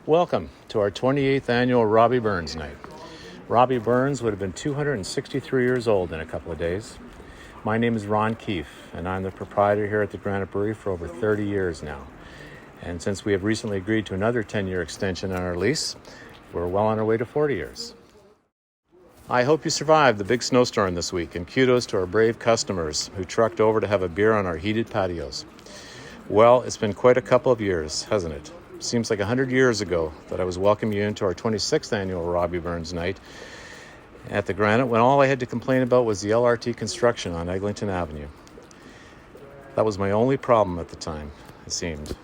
Welcome to our 28th annual Robbie Burns Night. Robbie Burns would have been 263 years old in a couple of days. My name is Ron Keefe, and I'm the proprietor here at the Granite Brewery for over 30 years now. And since we have recently agreed to another 10-year extension on our lease, we're well on our way to 40 years. I hope you survived the big snowstorm this week, and kudos to our brave customers who trucked over to have a beer on our heated patios. Well, it's been quite a couple of years, hasn't it? Seems like 100 years ago that I was welcoming you into our 26th annual Robbie Burns Night at the Granite, when all I had to complain about was the LRT construction on Eglinton Avenue. That was my only problem at the time, it seemed.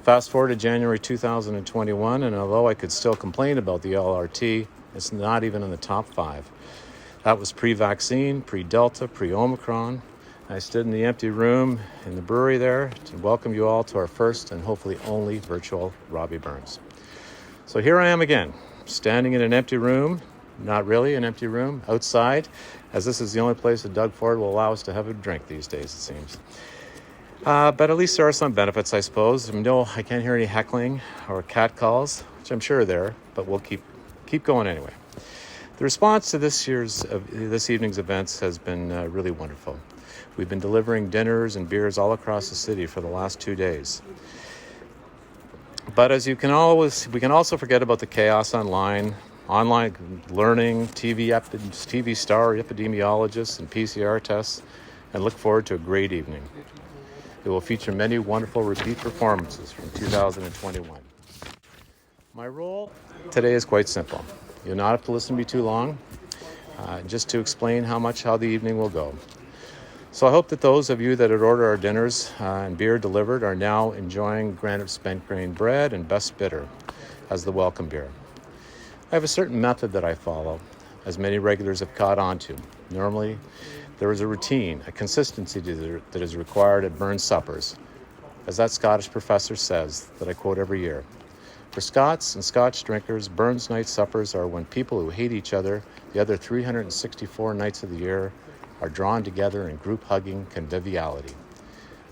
Fast forward to January 2021, and although I could still complain about the LRT, it's not even in the top 5. That was pre-vaccine, pre-Delta, pre-Omicron. I stood in the empty room in the brewery there to welcome you all to our first and hopefully only virtual Robbie Burns. So here I am again, standing in an empty room, not really an empty room, outside, as this is the only place that Doug Ford will allow us to have a drink these days, it seems. But at least there are some benefits, I suppose. No, I can't hear any heckling or cat calls, which I'm sure are there, but we'll keep going anyway. The response to this evening's events has been really wonderful. We've been delivering dinners and beers all across the city for the last 2 days. But as we can also forget about the chaos online learning, TV star epidemiologists, and PCR tests, and look forward to a great evening. It will feature many wonderful repeat performances from 2021. My role today is quite simple. You'll not have to listen to me too long, just to explain how the evening will go. So I hope that those of you that had ordered our dinners and beer delivered are now enjoying Granite Spent Grain Bread and Best Bitter as the welcome beer. I have a certain method that I follow, as many regulars have caught on to. Normally, there is a routine, a consistency that is required at Burns suppers, as that Scottish professor says, that I quote every year. For Scots and Scotch drinkers, Burns night suppers are when people who hate each other the other 364 nights of the year are drawn together in group hugging conviviality.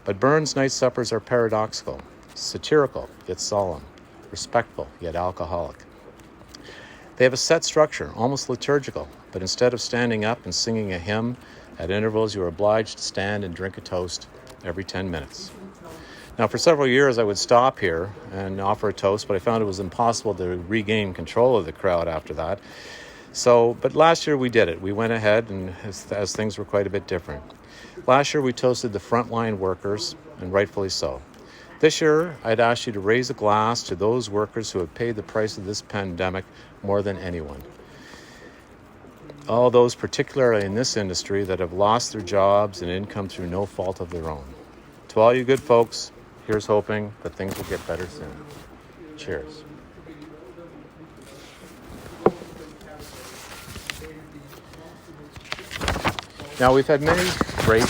But Burns night suppers are paradoxical, satirical yet solemn, respectful yet alcoholic. They have a set structure, almost liturgical, but instead of standing up and singing a hymn, at intervals you are obliged to stand and drink a toast every 10 minutes. Now, for several years I would stop here and offer a toast, but I found it was impossible to regain control of the crowd after that. But last year we did it. We went ahead, and as things were quite a bit different. Last year we toasted the frontline workers, and rightfully so. This year I'd ask you to raise a glass to those workers who have paid the price of this pandemic more than anyone. All those, particularly in this industry, that have lost their jobs and income through no fault of their own. To all you good folks, here's hoping that things will get better soon. Cheers. Now, we've had many great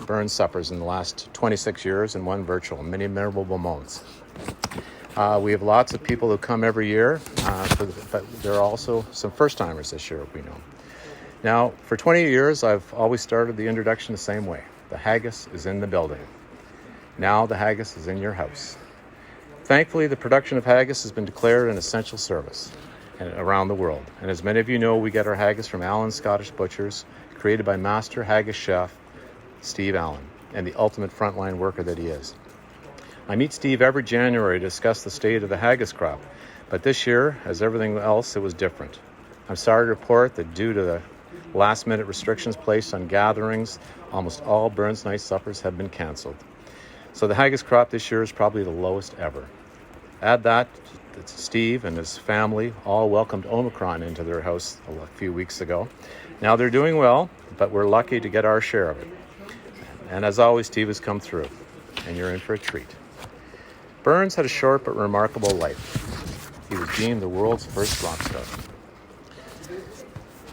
Burns suppers in the last 26 years and one virtual, many memorable moments. We have lots of people who come every year, but there are also some first-timers this year, we know. Now, for 20 years, I've always started the introduction the same way. The haggis is in the building. Now the haggis is in your house. Thankfully, the production of haggis has been declared an essential service around the world. And as many of you know, we get our haggis from Allen's Scottish Butchers, created by master haggis chef Steve Allen, and the ultimate frontline worker that he is. I meet Steve every January to discuss the state of the haggis crop, but this year, as everything else, it was different. I'm sorry to report that due to the last-minute restrictions placed on gatherings, almost all Burns night suppers have been canceled. So the haggis crop this year is probably the lowest ever. Add that to Steve and his family all welcomed Omicron into their house a few weeks ago. Now they're doing well, but we're lucky to get our share of it. And as always, Steve has come through, and you're in for a treat. Burns had a short but remarkable life. He was deemed the world's first rock star.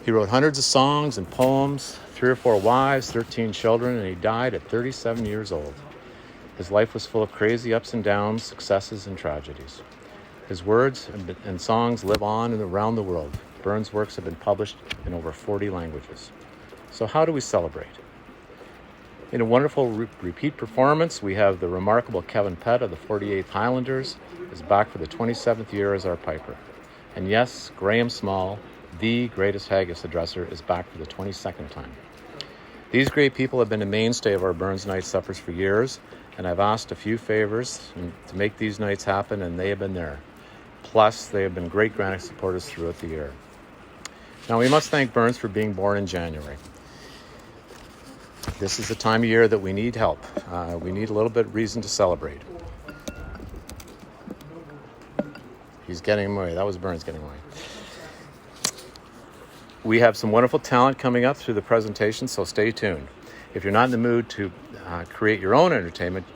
He wrote hundreds of songs and poems, 3 or 4 wives, 13 children, and he died at 37 years old. His life was full of crazy ups and downs, successes and tragedies. His words and songs live on and around the world. Burns' works have been published in over 40 languages. So how do we celebrate? In a wonderful repeat performance, we have the remarkable Kevin Pett of the 48th Highlanders is back for the 27th year as our piper. And yes, Graham Small, the greatest haggis addresser, is back for the 22nd time. These great people have been a mainstay of our Burns Night Suppers for years, and I've asked a few favors to make these nights happen, and they have been there. Plus, they have been great Granite supporters throughout the year. Now, we must thank Burns for being born in January. This is the time of year that we need help. We need a little bit of reason to celebrate. He's getting away. That was Burns getting away. We have some wonderful talent coming up through the presentation, so stay tuned. If you're not in the mood to create your own entertainment,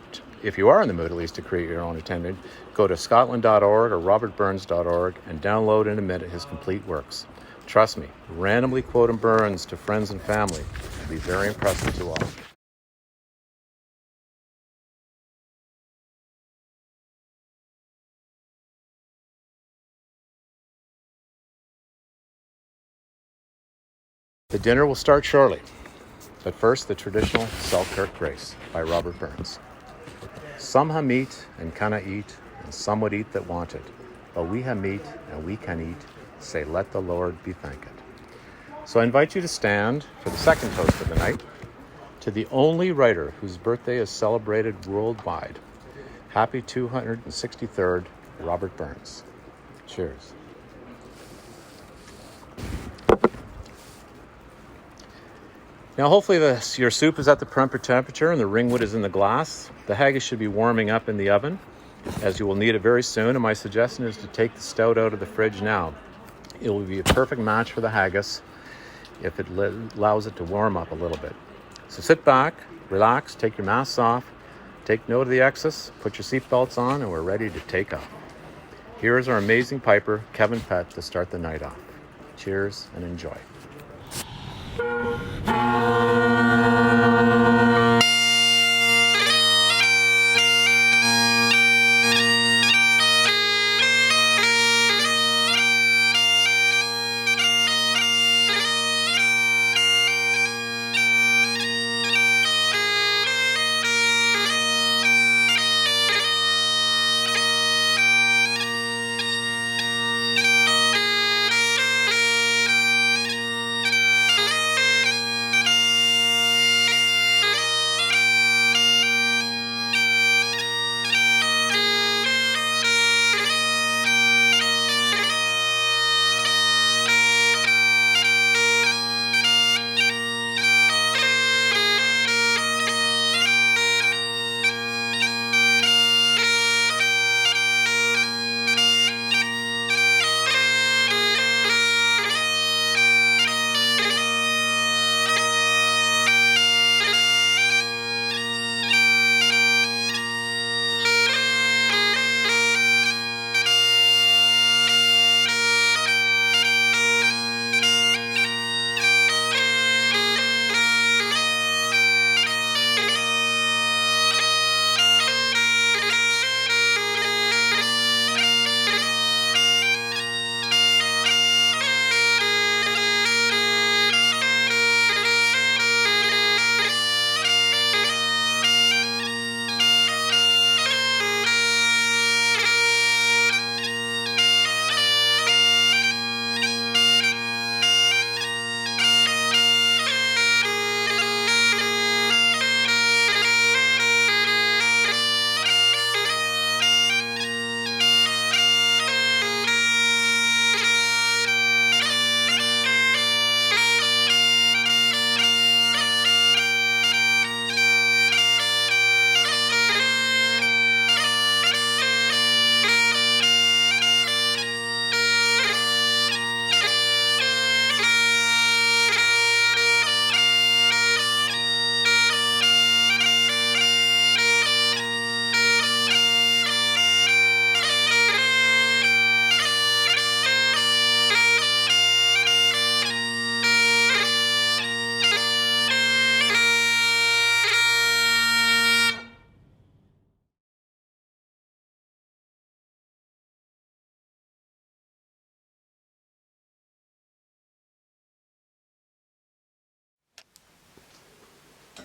if you are in the mood at least to create your own entertainment, go to scotland.org or robertburns.org and download in a minute his complete works. Trust me, randomly quoting Burns to friends and family will be very impressive to all. The dinner will start shortly, but first the traditional Selkirk Grace by Robert Burns. Some ha meat and canna eat, and some would eat that want it. But we ha meat and we can eat, say let the Lord be thanked. So I invite you to stand for the second toast of the night to the only writer whose birthday is celebrated worldwide. Happy 263rd, Robert Burns. Cheers. Now, hopefully your soup is at the proper temperature and the ringwood is in the glass. The haggis should be warming up in the oven, as you will need it very soon. And my suggestion is to take the stout out of the fridge now. It will be a perfect match for the haggis if it allows it to warm up a little bit. So sit back, relax, take your masks off, take note of the exits, put your seatbelts on, and we're ready to take off. Here is our amazing piper, Kevin Pett, to start the night off. Cheers and enjoy.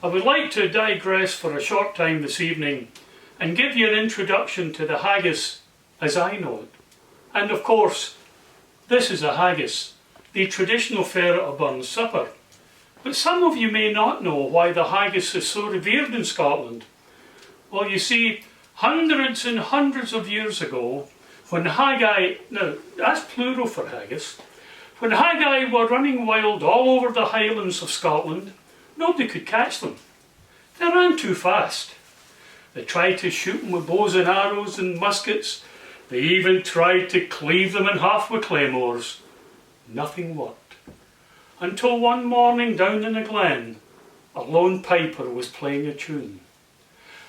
I would like to digress for a short time this evening and give you an introduction to the haggis as I know it. And of course, this is a haggis, the traditional fare at a Burns supper. But some of you may not know why the haggis is so revered in Scotland. Well, you see, hundreds and hundreds of years ago, when haggai, now that's plural for haggis, when haggai were running wild all over the highlands of Scotland, nobody could catch them. They ran too fast. They tried to shoot them with bows and arrows and muskets. They even tried to cleave them in half with claymores. Nothing worked. Until one morning down in a glen, a lone piper was playing a tune.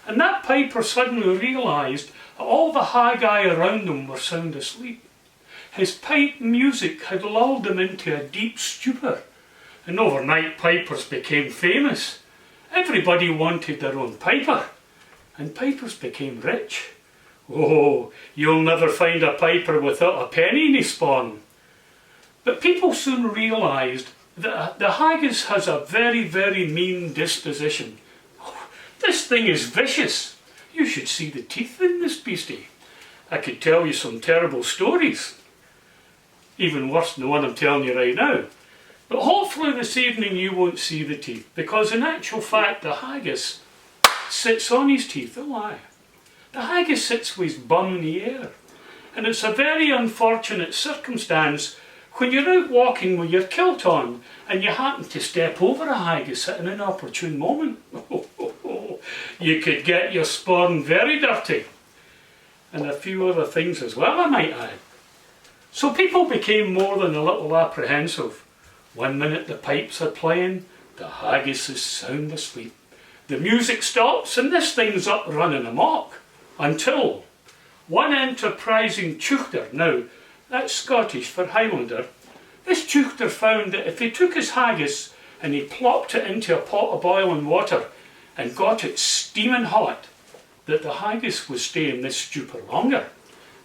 And that piper suddenly realised that all the haggai around him were sound asleep. His pipe music had lulled them into a deep stupor, and overnight pipers became famous. Everybody wanted their own piper, and pipers became rich. Oh, you'll never find a piper without a penny in his spawn. But people soon realised that the haggis has a very, very mean disposition. Oh, this thing is vicious. You should see the teeth in this beastie. I could tell you some terrible stories, even worse than the one I'm telling you right now. But hopefully this evening you won't see the teeth, because in actual fact the haggis sits on his teeth a lie. The haggis sits with his bum in the air, and it's a very unfortunate circumstance when you're out walking with your kilt on and you happen to step over a haggis at an inopportune moment. You could get your sporn very dirty, and a few other things as well, I might add. So people became more than a little apprehensive. One minute the pipes are playing, the haggis is sound asleep. The music stops and this thing's up running amok, until one enterprising tuchter, now that's Scottish for Highlander, this tuchter found that if he took his haggis and he plopped it into a pot of boiling water and got it steaming hot, that the haggis would stay in this stupor longer.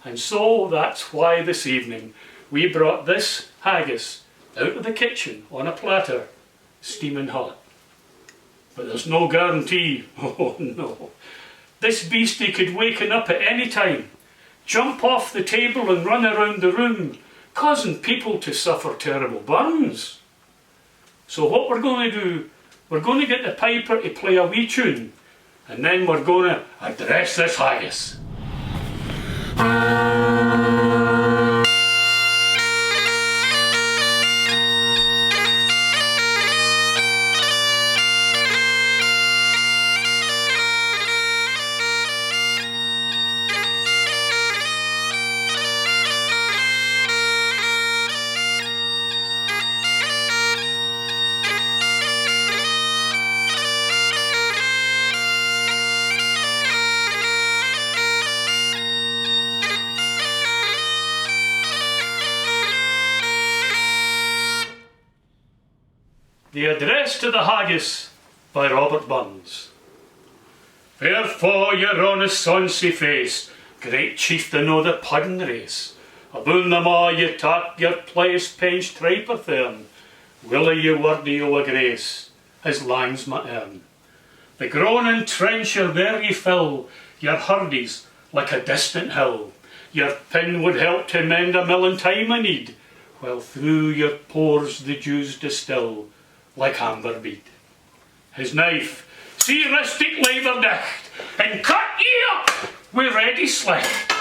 And so that's why this evening we brought this haggis out of the kitchen on a platter, steaming hot. But there's no guarantee, oh no. This beastie could waken up at any time, jump off the table and run around the room, causing people to suffer terrible burns. So what we're going to do, we're going to get the piper to play a wee tune, and then we're going to address this haggis. The Address to the Haggis by Robert Burns. Wherefore your honest sonsy face, great chieftain o' the puddin' race, aboon them a' ye tak your place, pench tripe or thern, will ye worthy o' a grace, as langs ma earn. The groaning trencher there ye fill, your hurdies like a distant hill, your pin would help to mend a mill in time o' need, while through your pores the dews distil, like amber bead. His knife, see rustic labour dicht, and cut ye up wi' ready slicht,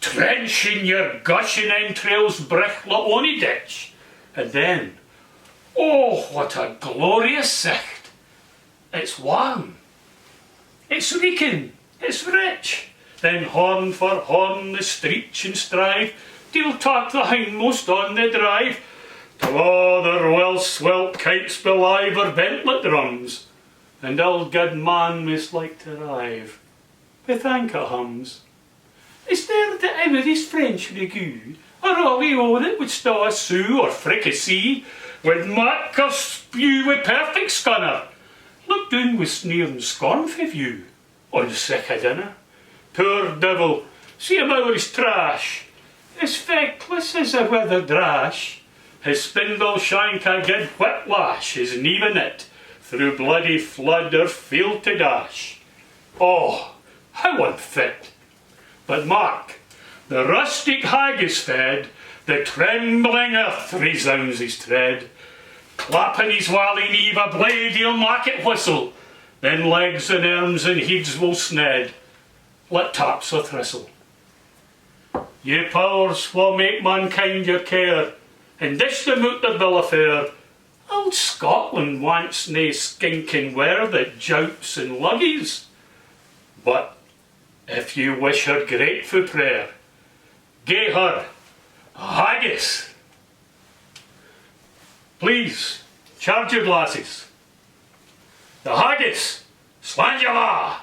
trenching your gushing entrails brich like ony ditch, and then, oh, what a glorious sicht! It's warm, it's reeking, it's rich. Then horn for horn the streech and strive, till tak the hindmost on the drive, till a' their well swelt kites belive or bent like drums, and ill good man mislike to rive. With anchor hums. Is there the Emery's French ragout, or olio that would staw a sou or fricassee, with mac or spew with perfect scunner, look down with sneer and scorn for view, on sick a dinner? Poor devil, see him o'er his trash, as feckless as a withered rash. His spindle shank a good whiplash is even it, through bloody flood or field to dash. Oh, how unfit! But mark, the rustic haggis fed, the trembling earth resounds his tread. Clapping his wally knee, a blade he'll mak it whistle, then legs and arms and heads will sned, let taps o' thistle. Ye powers will make mankind your care, and dish them out their bill of fare. Old Scotland wants nae skinking ware that jouts and luggies. But if you wish her grateful prayer, gie her a haggis. Please, charge your glasses. The haggis, slàinte.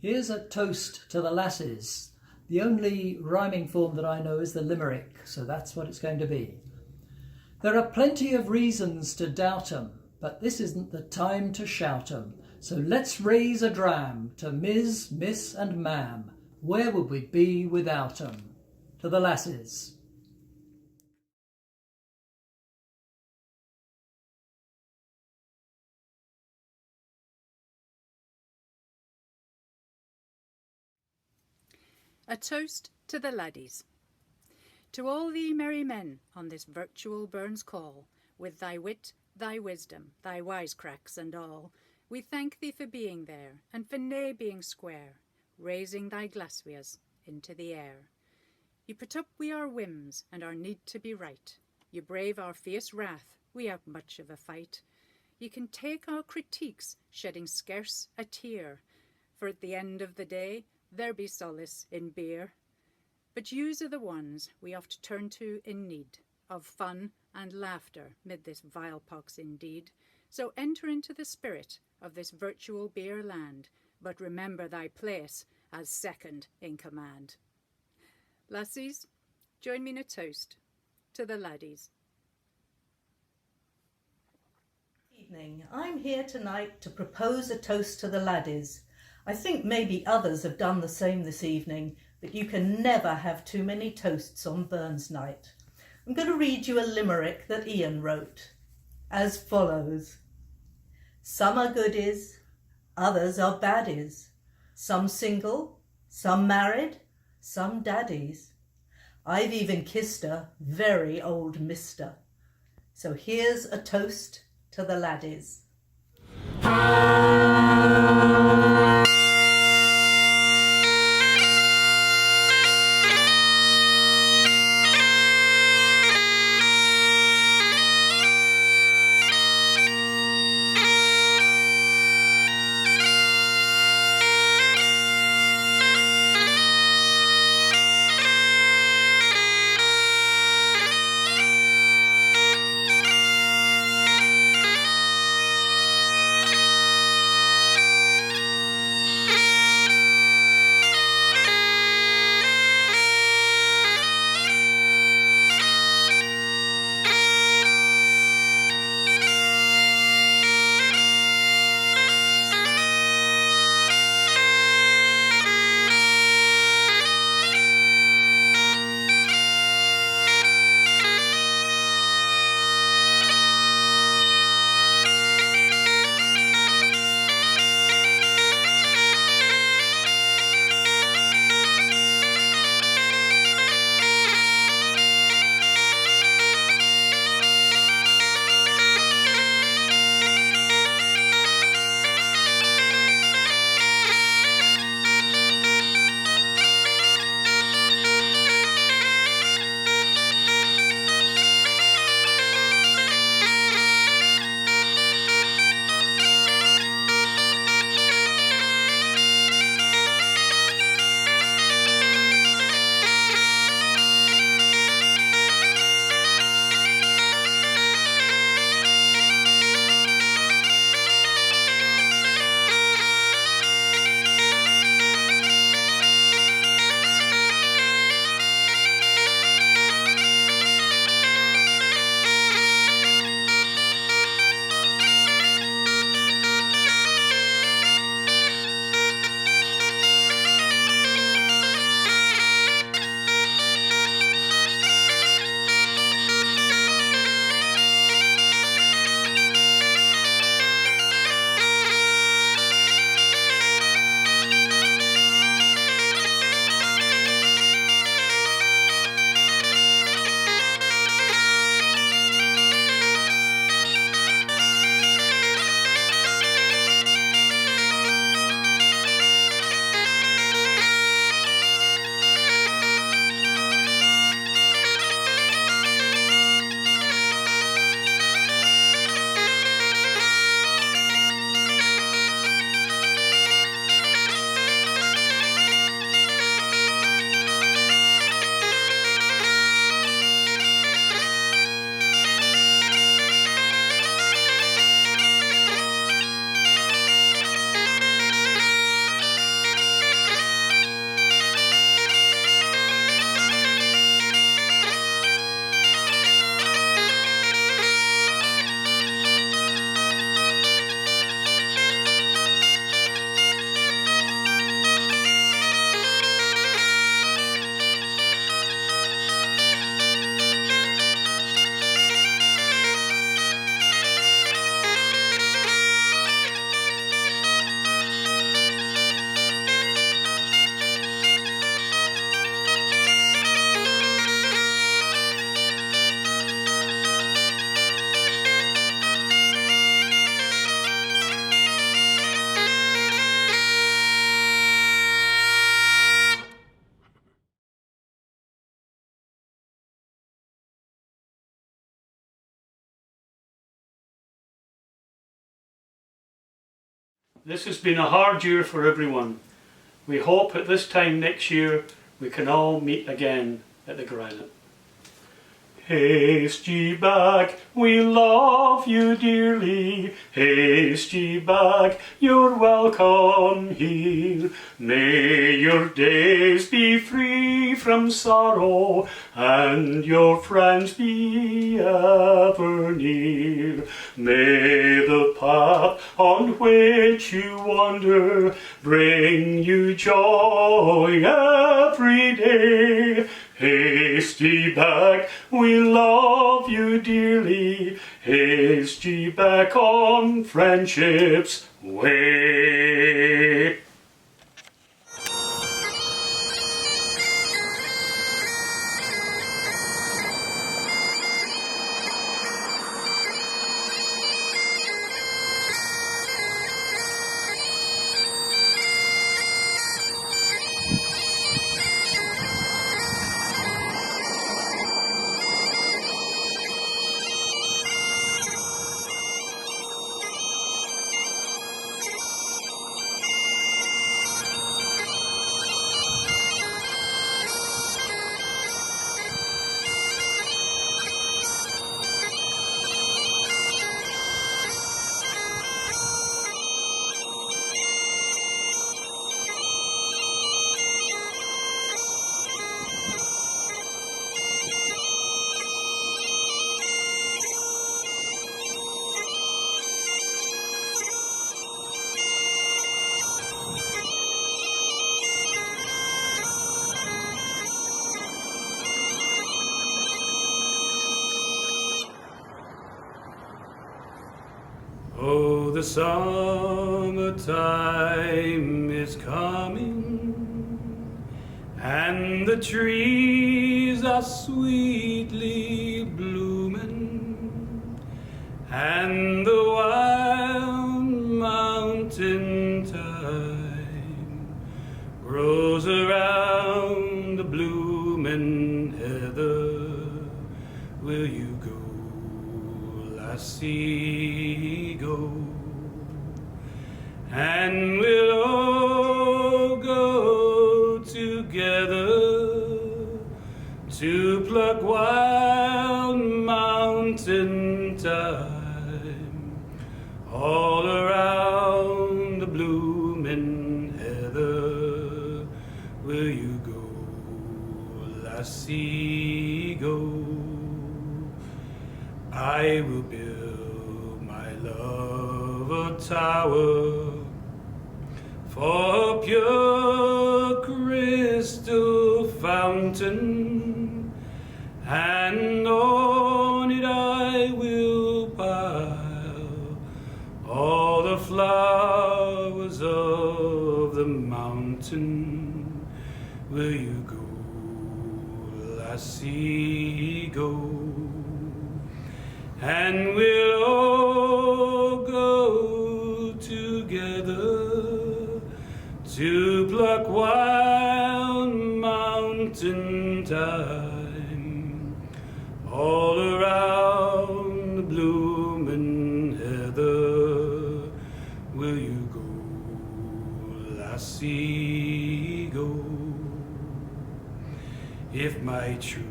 Here's a toast to the lasses. The only rhyming form that I know is the limerick, so that's what it's going to be. There are plenty of reasons to doubt 'em, but this isn't the time to shout 'em. So let's raise a dram to Ms, Miss and Ma'am. Where would we be without 'em? To the lasses. A toast to the laddies. To all thee merry men on this virtual Burns call, with thy wit, thy wisdom, thy wisecracks and all, we thank thee for being there, and for nae being square, raising thy glass wi' us into the air. You put up wi' our whims and our need to be right. You brave our fierce wrath wi'out much of a fight. You can take our critiques, shedding scarce a tear, for at the end of the day, there be solace in beer. But yous are the ones we oft turn to in need of fun and laughter mid this vile pox indeed. So enter into the spirit of this virtual beer land, but remember thy place as second in command. Lassies, join me in a toast to the laddies. Evening. I'm here tonight to propose a toast to the laddies. I think maybe others have done the same this evening, but you can never have too many toasts on Burns night. I'm going to read you a limerick that Ian wrote, as follows. Some are goodies, others are baddies. Some single, some married, some daddies. I've even kissed a very old mister. So here's a toast to the laddies. This has been a hard year for everyone. We hope at this time next year we can all meet again at the Granite. Haste ye back, we love you dearly. Haste ye back, you're welcome here. May your days be free from sorrow, and your friends be ever near. May the path on which you wander bring you joy every day. Haste ye back, we love you dearly. Haste ye back on friendship's way. Oh, the summertime is coming, and the trees are sweetly blooming, and the wild mountain thyme grows around the blooming heather. Will you go, lassie, go? And we'll all go together to pluck wild mountain thyme all around the blooming heather. Will you go, lassie, go? I will build my love a tower for a pure crystal fountain, and on it I will pile all the flowers of the mountain. Will you go, lassie, go? And we'll all go together to pluck wild mountain thyme all around the blooming heather. Will you go, lassie, go? If my true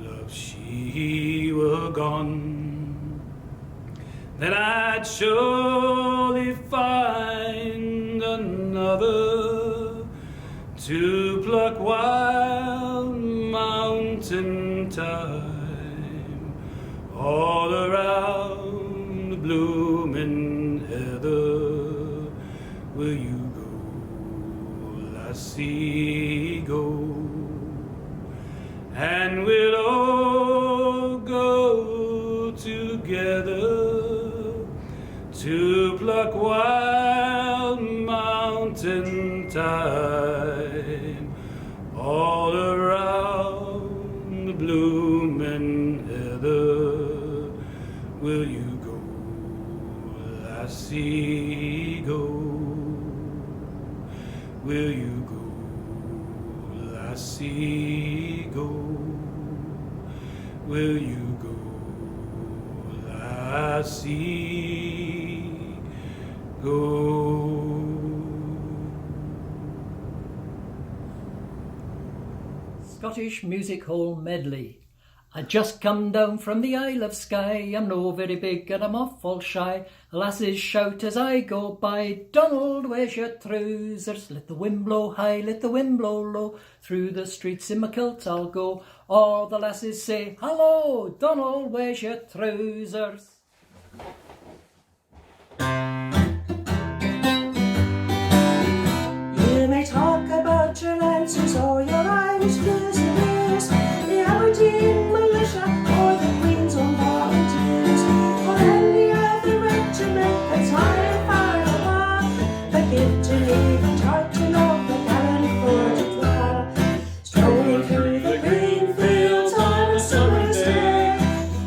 love she were gone, then I'd surely find another to pluck wild mountain thyme all around the blooming heather. Will you go, lassie, go? And we'll all go together to pluck wild mountain thyme all around the blooming heather. Will you go, lassie, go? Will you go, lassie, go? Will you go, lassie, go? Scottish Music Hall medley. I just come down from the Isle of Skye. I'm no very big and I'm awful shy. Lasses shout as I go by, Donald, where's your trousers? Let the wind blow high, let the wind blow low. Through the streets in my kilt I'll go. All the lasses say, hello, Donald, where's your trousers? You may talk about your Lancers or your Irish Fusiliers, the Aberdeen Militia or the Queen's Own Volunteers, or any other regiment that's high far above, but give to me the tartan of the gallant Courtois. Strolling through the green fields on a summer's day,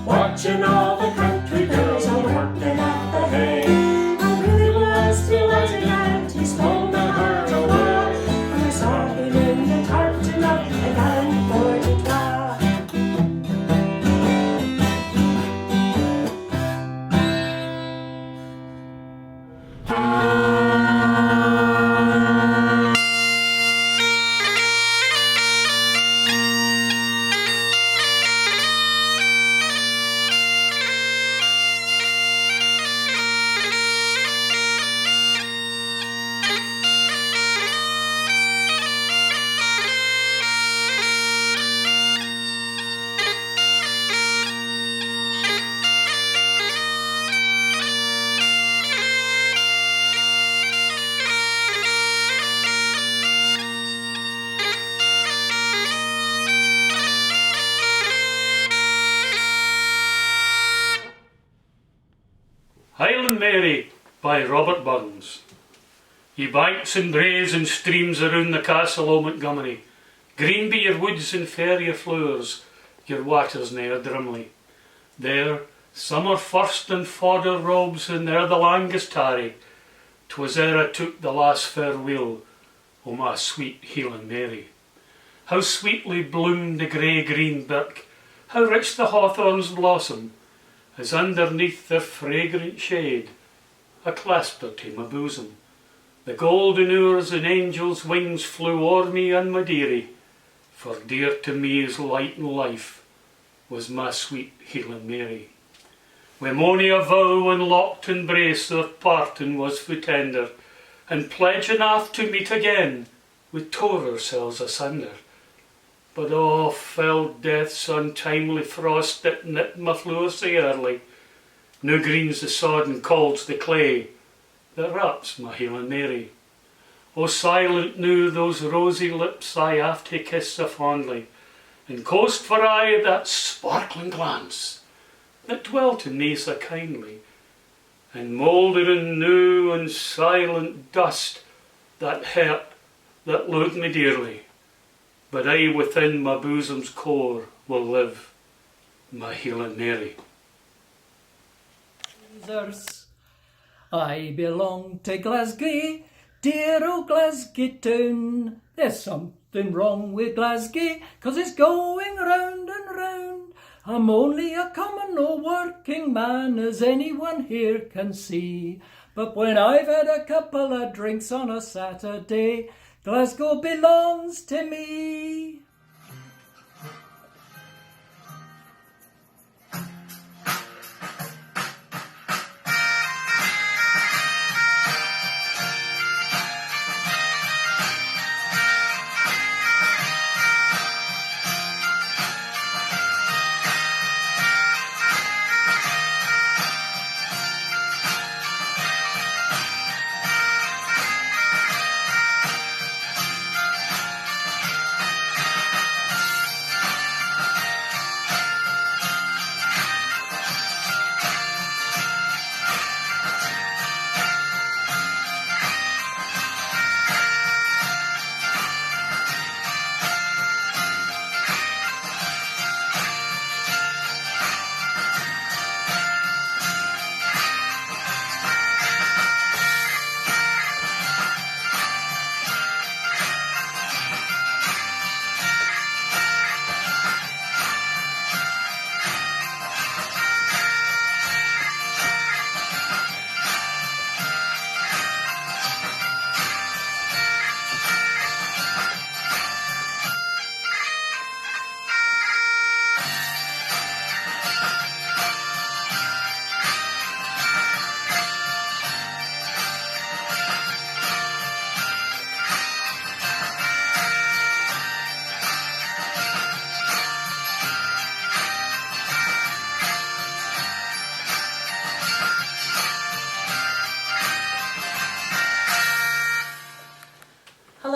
watching all the country girls are working at the hay. I really was delighted and he stole my heart away when I saw him in the tartan of the gallant Courtois. Highland Mary by Robert Burns. Ye banks and braes and streams around the castle o' Montgomery, green be your woods and fair your flowers, your waters ne'er drumly. There summer first and fodder robes, and there the longest tarry. 'Twas ere I took the last farewell o' my sweet Highland Mary. How sweetly bloomed the grey-green birk, how rich the hawthorns blossom, as underneath their fragrant shade I clasped her to my bosom. The golden hours and angels' wings flew o'er me and my dearie, for dear to me as light and life was my sweet Highland Mary. Wi' mony a vow and locked and brace our parting was fu tender, and pledging aft to meet again, we tore ourselves asunder. But oh, fell death's untimely frost that nipped my flowers sae early. Now green's the sod and cold's the clay that wraps my Highland Mary. Oh, silent now those rosy lips I after kiss so fondly, and coast for aye that sparkling glance that dwelt in me so kindly, and mouldered in new and silent dust that hurt that loved me dearly. But I within my bosom's core will live, my Highland Mary. I belong to Glasgow, dear old Glasgow town. There's something wrong with Glasgow, 'cause it's going round and round. I'm only a common old working man, as anyone here can see. But when I've had a couple of drinks on a Saturday, Glasgow belongs to me.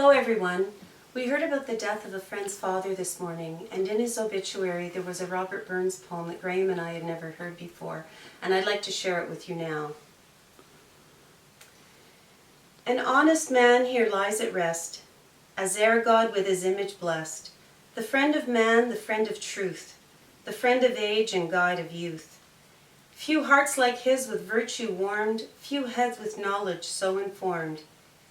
Hello everyone. We heard about the death of a friend's father this morning, and in his obituary there was a Robert Burns poem that Graham and I had never heard before, and I'd like to share it with you now. An honest man here lies at rest, as e'er God with his image blessed, the friend of man, the friend of truth, the friend of age and guide of youth. Few hearts like his with virtue warmed, few heads with knowledge so informed.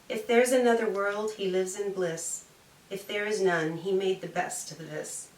If there's another world, he lives in bliss. If there is none, he made the best of this.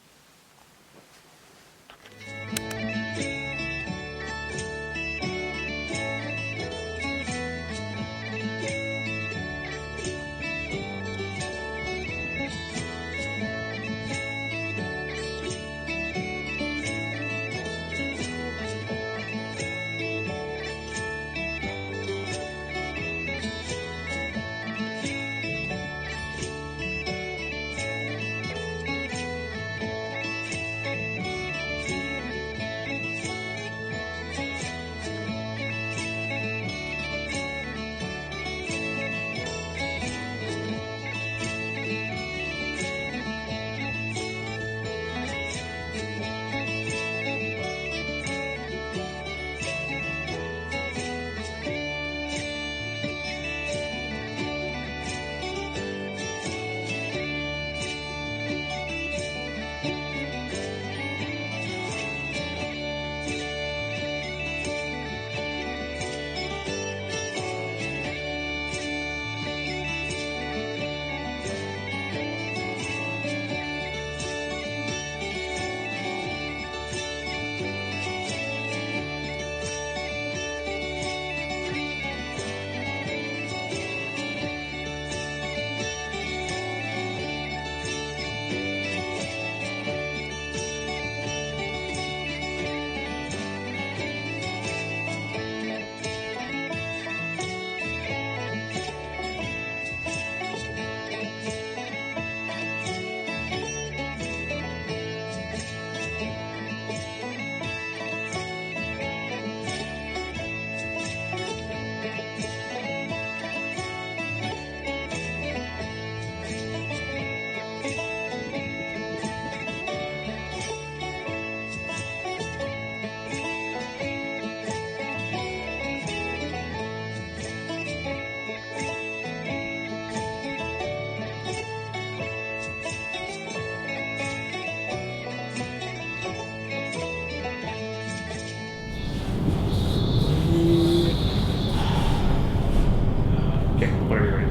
Okay, where are you ready?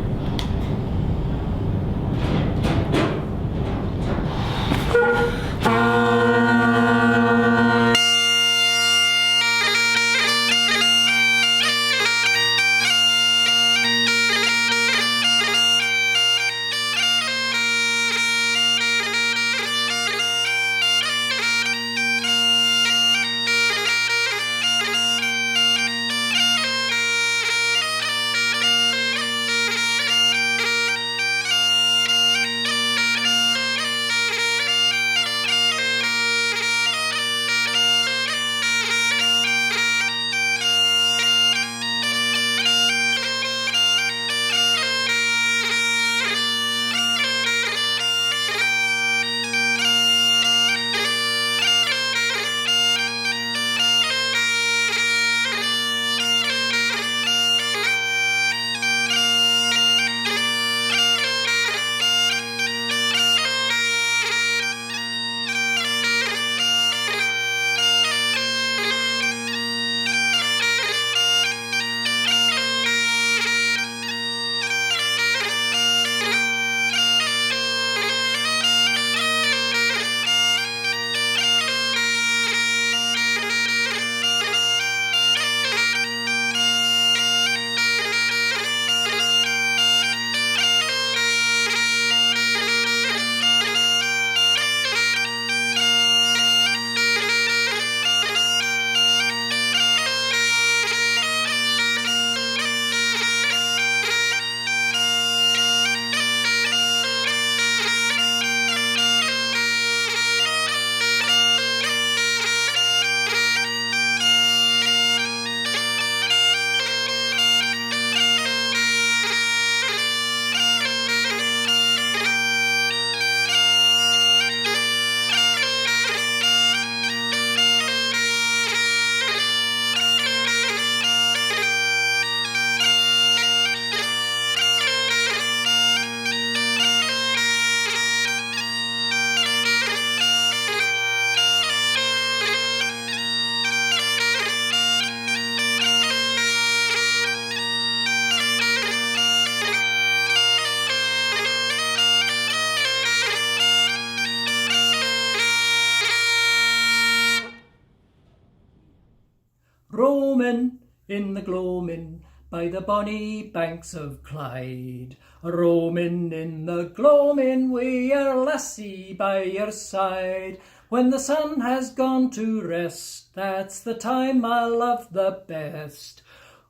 in the gloaming by the bonny banks of Clyde, roaming in the gloaming wi' your lassie by your side. When the sun has gone to rest, that's the time I love the best.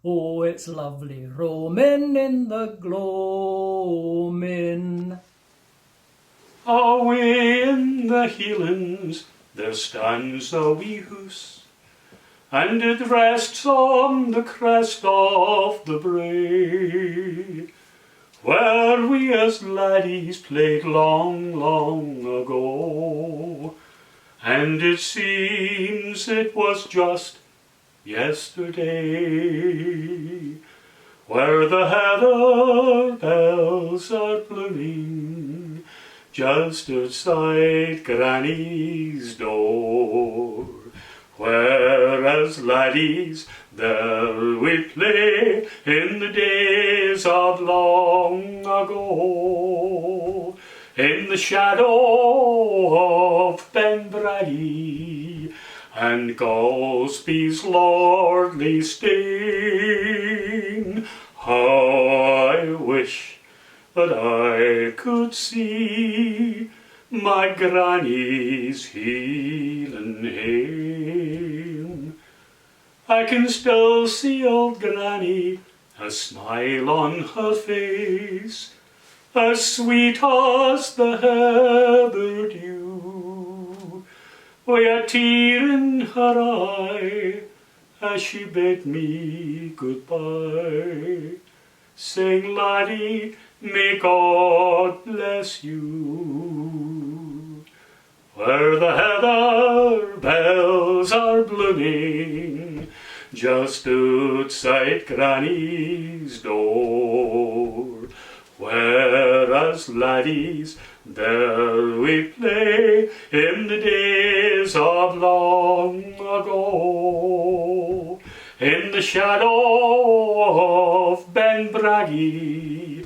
Oh, it's lovely roaming in the gloaming. Away in the Highlands there stands a wee hoose, and it rests on the crest of the brae, where we as laddies played long, long ago. And it seems it was just yesterday, where the heather bells are blooming just outside Granny's door, where as laddies there we play in the days of long ago, in the shadow of Ben Braggy and Gosby's lordly stain. How I wish that I could see my granny's Hieland hame. I can still see old granny, a smile on her face, as sweet as the heather dew, wi' a tear in her eye as she bade me goodbye, saying, laddie, may God bless you. Where the heather bells are blooming just outside Granny's door, whereas laddies there we play in the days of long ago, in the shadow of Ben Braggy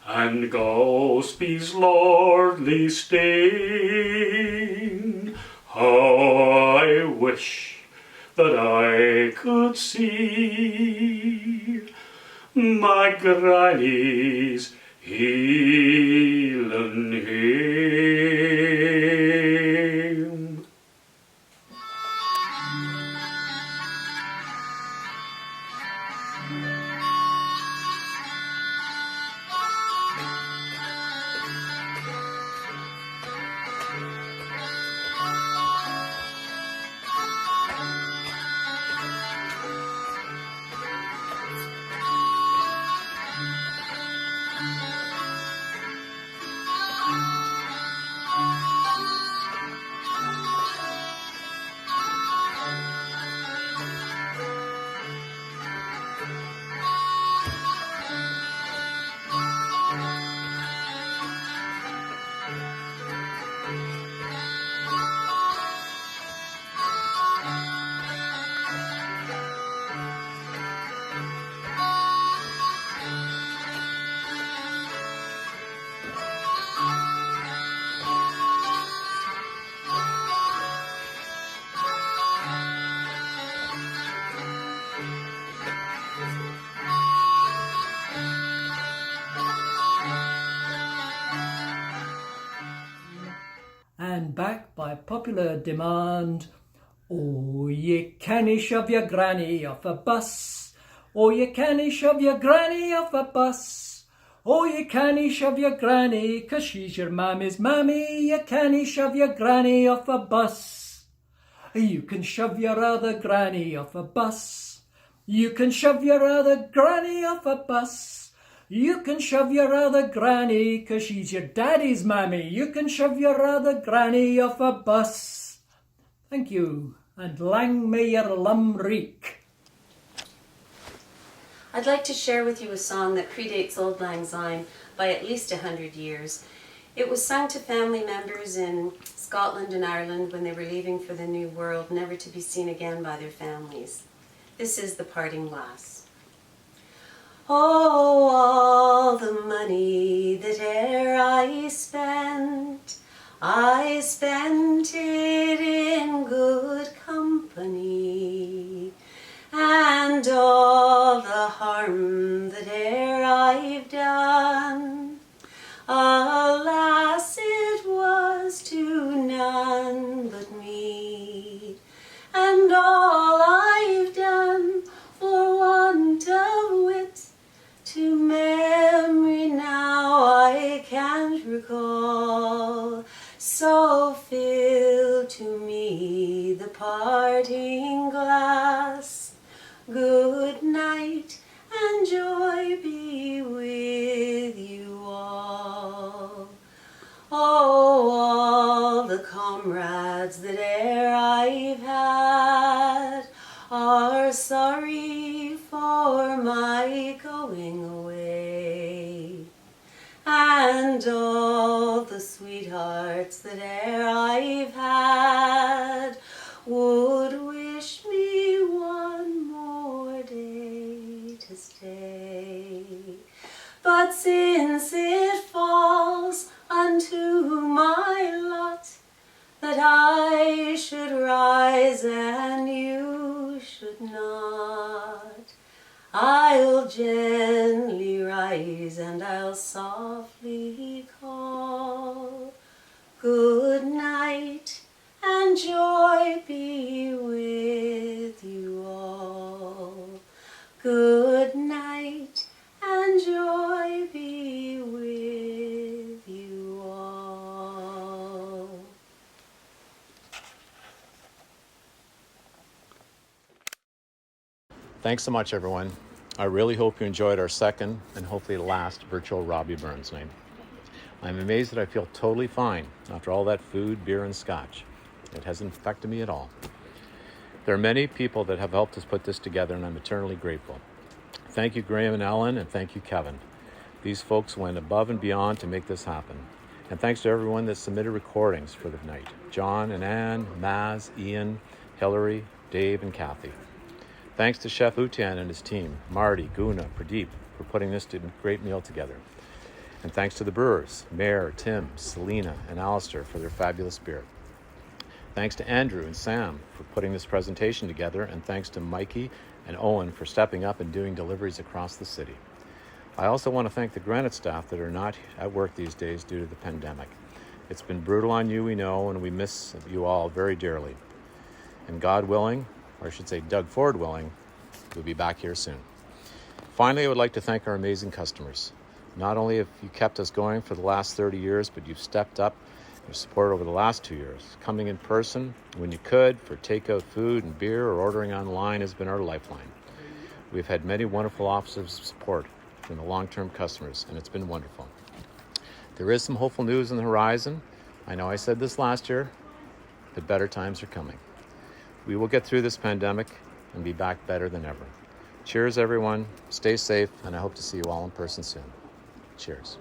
and Gosby's lordly stain. How I wish that I could see my granny's Hieland hame. And back by popular demand, oh, ye canny shove your granny off a bus. Oh, ye canny shove your granny off a bus. Oh, ye canny shove your granny, 'cause she's your mammy's mammy. Ye canny shove your granny off a bus. You can shove your other granny off a bus. You can shove your other granny off a bus. You can shove your other granny, 'cause she's your daddy's mammy. You can shove your other granny off a bus. Thank you, and lang may your lum reek. I'd like to share with you a song that predates Auld Lang Syne by at least 100 years. It was sung to family members in Scotland and Ireland when they were leaving for the New World, never to be seen again by their families. This is The Parting Lass. Oh, all the money that e'er I spent it in good company, and and all the harm that e'er I've done. Alas, it was to none but me, and all I've done for want of wit, to memory now I can't recall. So fill to me the parting glass. Good night, and joy be with you all. Oh, all the comrades that e'er I've had are sorry for my going away, and all the sweethearts that e'er I've had would wish me one more day to stay. But since it falls unto my lot that I should rise and you should not, I'll gently rise and I'll softly call. Good night, and joy be with you all. Good night, and joy be with you all. Thanks so much, everyone. I really hope you enjoyed our second and hopefully last virtual Robbie Burns night. I'm amazed that I feel totally fine after all that food, beer, and scotch. It hasn't affected me at all. There are many people that have helped us put this together, and I'm eternally grateful. Thank you, Graham and Ellen, and thank you, Kevin. These folks went above and beyond to make this happen. And thanks to everyone that submitted recordings for the night. John and Anne, Maz, Ian, Hillary, Dave, and Kathy. Thanks to Chef Utian and his team, Marty, Guna, Pradeep, for putting this great meal together. And thanks to the brewers, Mayor, Tim, Selena, and Alistair for their fabulous beer. Thanks to Andrew and Sam for putting this presentation together, and thanks to Mikey and Owen for stepping up and doing deliveries across the city. I also want to thank the Granite staff that are not at work these days due to the pandemic. It's been brutal on you, we know, and we miss you all very dearly. And God willing, or I should say Doug Ford willing, we'll be back here soon. Finally, I would like to thank our amazing customers. Not only have you kept us going for the last 30 years, but you've stepped up your support over the last 2 years. Coming in person when you could for takeout food and beer or ordering online has been our lifeline. We've had many wonderful offers of support from the long-term customers, and it's been wonderful. There is some hopeful news on the horizon. I know I said this last year, but better times are coming. We will get through this pandemic and be back better than ever. Cheers, everyone. Stay safe, and I hope to see you all in person soon. Cheers.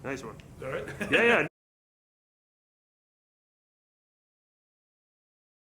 Nice one. All right? Yeah, yeah.